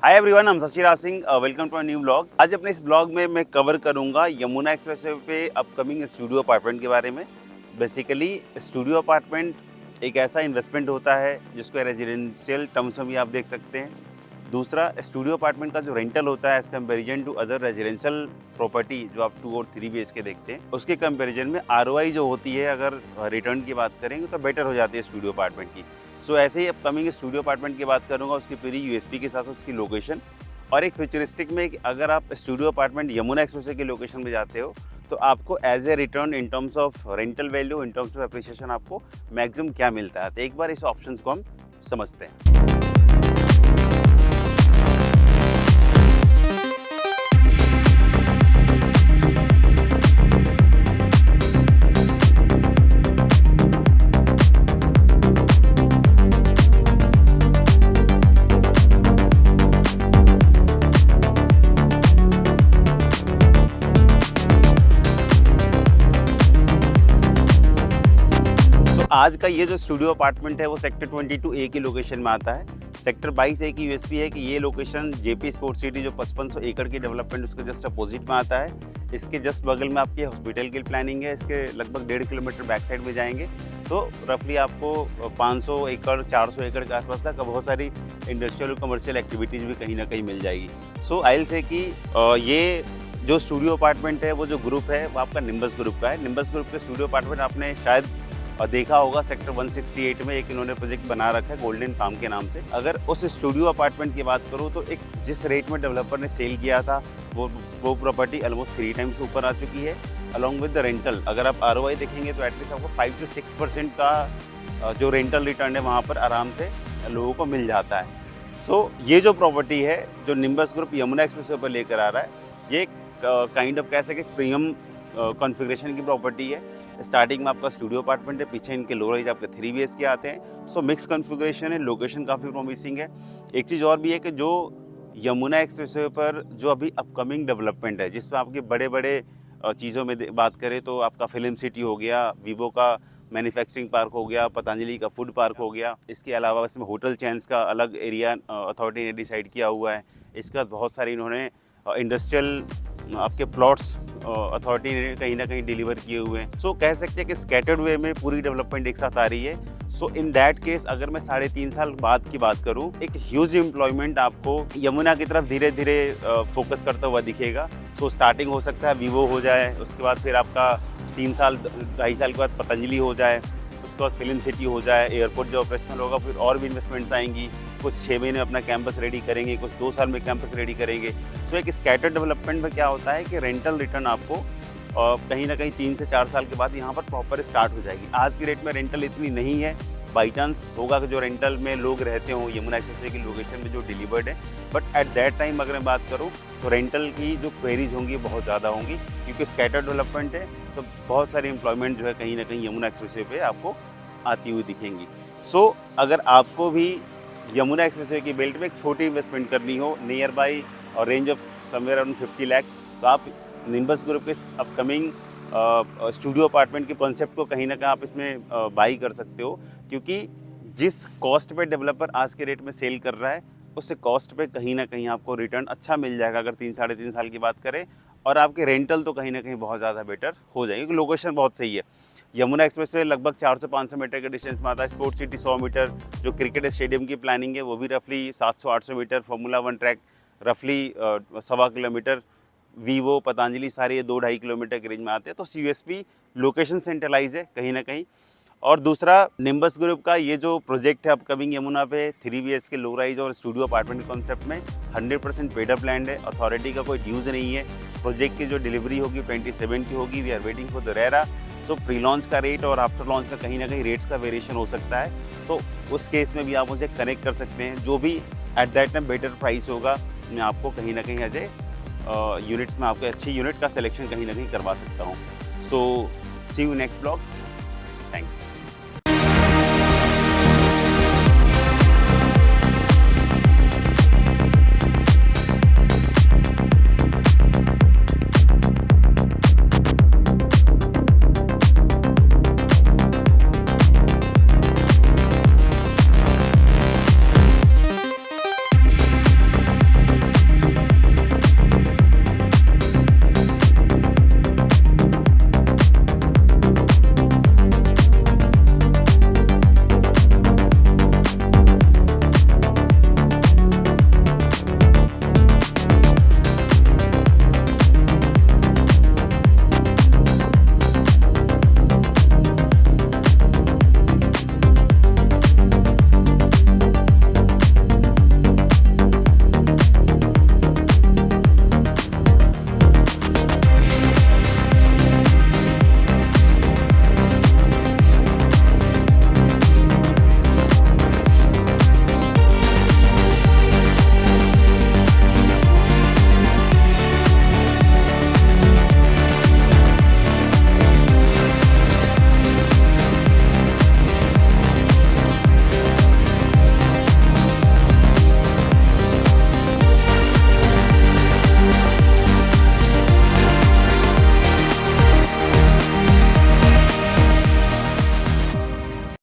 हाय everyone, हम Shashiraj Singh, welcome to a new blog. आज अपने इस ब्लॉग में मैं कवर करूंगा यमुना एक्सप्रेसवे पे अपकमिंग स्टूडियो अपार्टमेंट के बारे में। बेसिकली स्टूडियो अपार्टमेंट एक ऐसा इन्वेस्टमेंट होता है जिसको रेजिडेंशियल टर्म्स में भी आप देख सकते हैं। दूसरा, स्टूडियो अपार्टमेंट का जो रेंटल होता है as comparison to other residential property जो आप 2 और 3 BHK देखते हैं, उसके कंपेरिजन में ROI जो होती है, अगर रिटर्न की बात करेंगे तो बेटर हो जाती है स्टूडियो अपार्टमेंट की। सो ऐसे ही अपकमिंग स्टूडियो अपार्टमेंट की बात करूंगा, उसकी पूरी USP के साथ साथ उसकी लोकेशन और एक फ्यूचरिस्टिक में कि अगर आप स्टूडियो अपार्टमेंट यमुना एक्सप्रेसवे की लोकेशन में जाते हो तो आपको as a return in terms of rental value, in terms of appreciation आपको मैक्सिमम क्या मिलता है। तो एक बार इस ऑप्शंस को हम समझते हैं। आज का ये जो स्टूडियो अपार्टमेंट है वो सेक्टर 22A की लोकेशन में आता है। सेक्टर 22A की USP है कि ये लोकेशन JP स्पोर्ट्स सिटी जो 5500 एकड़ की डेवलपमेंट उसके जस्ट अपोजिट में आता है। इसके जस्ट बगल में आपके हॉस्पिटल की प्लानिंग है। इसके लगभग 1.5 किलोमीटर बैक साइड में जाएंगे तो रफली आपको 500 एकड़ 400 एकड़ के आसपास का बहुत सारी इंडस्ट्रियल और कमर्शियल एक्टिविटीज़ भी कहीं ना कहीं मिल जाएगी। सो आई विल से कि ये जो स्टूडियो अपार्टमेंट है वो जो ग्रुप है वो आपका निम्बस ग्रुप का है। निम्बस ग्रुप के स्टूडियो अपार्टमेंट आपने शायद और देखा होगा, सेक्टर 168 में एक इन्होंने प्रोजेक्ट बना रखा है गोल्डन फार्म के नाम से। अगर उस स्टूडियो अपार्टमेंट की बात करूँ तो एक जिस रेट में डेवलपर ने सेल किया था वो प्रॉपर्टी ऑलमोस्ट 3 टाइम्स ऊपर आ चुकी है अलॉन्ग विद द रेंटल। अगर आप ROI देखेंगे तो एटलीस्ट आपको 5 to 6% का जो रेंटल रिटर्न है वहाँ पर आराम से लोगों को मिल जाता है। सो ये जो प्रॉपर्टी है जो निम्बस ग्रुप यमुना एक्सप्रेसवे पर लेकर आ रहा है, ये काइंड ऑफ कह सके प्रीमियम कॉन्फ़िगरेशन की प्रॉपर्टी है। स्टार्टिंग में आपका स्टूडियो अपार्टमेंट है, पीछे इनके लो राइज आपके 3 BHK आते हैं। सो मिक्स कॉन्फ़िगरेशन है, लोकेशन काफ़ी प्रॉमिसिंग है। एक चीज़ और भी है कि जो यमुना एक्सप्रेसवे पर जो अभी अपकमिंग डेवलपमेंट है जिसमें आपके बड़े बड़े चीज़ों में बात करें तो आपका फिल्म सिटी हो गया, वीवो का मैन्युफैक्चरिंग पार्क हो गया, पतंजलि का फूड पार्क हो गया। इसके अलावा इसमें होटल चेन्स का अलग एरिया अथॉरिटी ने डिसाइड किया हुआ है। इसके बाद बहुत सारी इन्होंने इंडस्ट्रियल आपके प्लॉट्स अथॉरिटी ने कहीं ना कहीं डिलीवर किए हुए हैं। सो कह सकते हैं कि स्कैटर्ड वे में पूरी डेवलपमेंट एक साथ आ रही है। सो इन दैट केस अगर मैं 3.5 साल बाद की बात करूं, एक ह्यूज एम्प्लॉयमेंट आपको यमुना की तरफ धीरे धीरे फोकस करता हुआ दिखेगा। सो स्टार्टिंग हो सकता है वीवो हो जाए, उसके बाद फिर आपका 3 साल 2.5 साल के बाद पतंजलि हो जाए, उसके बाद फिल्म सिटी हो जाए, एयरपोर्ट जो ऑपरेशनल होगा, फिर और भी इन्वेस्टमेंट्स आएंगी। कुछ 6 महीने अपना कैंपस रेडी करेंगे, कुछ 2 साल में कैंपस रेडी करेंगे। सो एक स्कैटर्ड डेवलपमेंट में क्या होता है कि रेंटल रिटर्न आपको कहीं ना कहीं 3 से 4 साल के बाद यहाँ पर प्रॉपर स्टार्ट हो जाएगी। आज की रेट में रेंटल इतनी नहीं है, बाई चांस होगा कि जो रेंटल में लोग रहते हों यमुना एक्सप्रेसवे की लोकेशन में जो डिलीवर्ड है, बट एट दैट टाइम अगर मैं बात करूँ तो रेंटल की जो क्वेरीज होंगी बहुत ज़्यादा होंगी, क्योंकि स्कैटर्ड डेवलपमेंट है तो बहुत सारी एम्प्लॉयमेंट जो है कहीं ना कहीं यमुना एक्सप्रेसवे पे आपको आती हुई दिखेंगी। सो अगर आपको भी यमुना एक्सप्रेसवे की बेल्ट में एक छोटी इन्वेस्टमेंट करनी हो नियर बाई और range of somewhere around 50 lakhs, तो आप निम्बस ग्रुप के अपकमिंग स्टूडियो अपार्टमेंट के कॉन्सेप्ट को कहीं ना कहीं आप इसमें बाई कर सकते हो, क्योंकि जिस कॉस्ट पे डेवलपर आज के रेट में सेल कर रहा है उससे कॉस्ट पे कहीं ना कहीं आपको रिटर्न अच्छा मिल जाएगा अगर 3-3.5 साल की बात करें, और आपके रेंटल तो कहीं ना कहीं बहुत ज़्यादा बेटर हो जाएगी क्योंकि लोकेशन बहुत सही है। यमुना एक्सप्रेसवे लगभग 400 से 500 मीटर के डिस्टेंस में आता है। स्पोर्ट्स सिटी 100 मीटर, जो क्रिकेट स्टेडियम की प्लानिंग है वो भी रफली 700-800 मीटर, फार्मूला 1 ट्रैक रफली 1.25 किलोमीटर, वीवो पतंजलि सारे ये 2-2.5 किलोमीटर के रेंज में आते हैं। तो USP लोकेशन सेंट्रलाइज है कहीं ना कहीं। और दूसरा, निम्बस ग्रुप का ये जो प्रोजेक्ट है अपकमिंग यमुना पे 3 BHK लो राइज और स्टूडियो अपार्टमेंट कॉन्सेप्ट में 100% पेड अप लैंड है। अथॉरिटी का कोई ड्यूज नहीं है। प्रोजेक्ट की जो डिलीवरी होगी 27 की होगी। We are waiting for the RERA. So pre launch का रेट और आफ्टर लॉन्च का कहीं ना कहीं रेट्स का वेरिएशन हो सकता है। सो उस केस में भी आप मुझे कनेक्ट कर सकते हैं। जो भी at that time better price होगा मैं आपको कहीं ना कहीं एज ए यूनिट्स में आपको अच्छी यूनिट का सिलेक्शन कहीं ना कहीं करवा सकता हूँ। सो सी यू नेक्स्ट ब्लॉग। थैंक्स।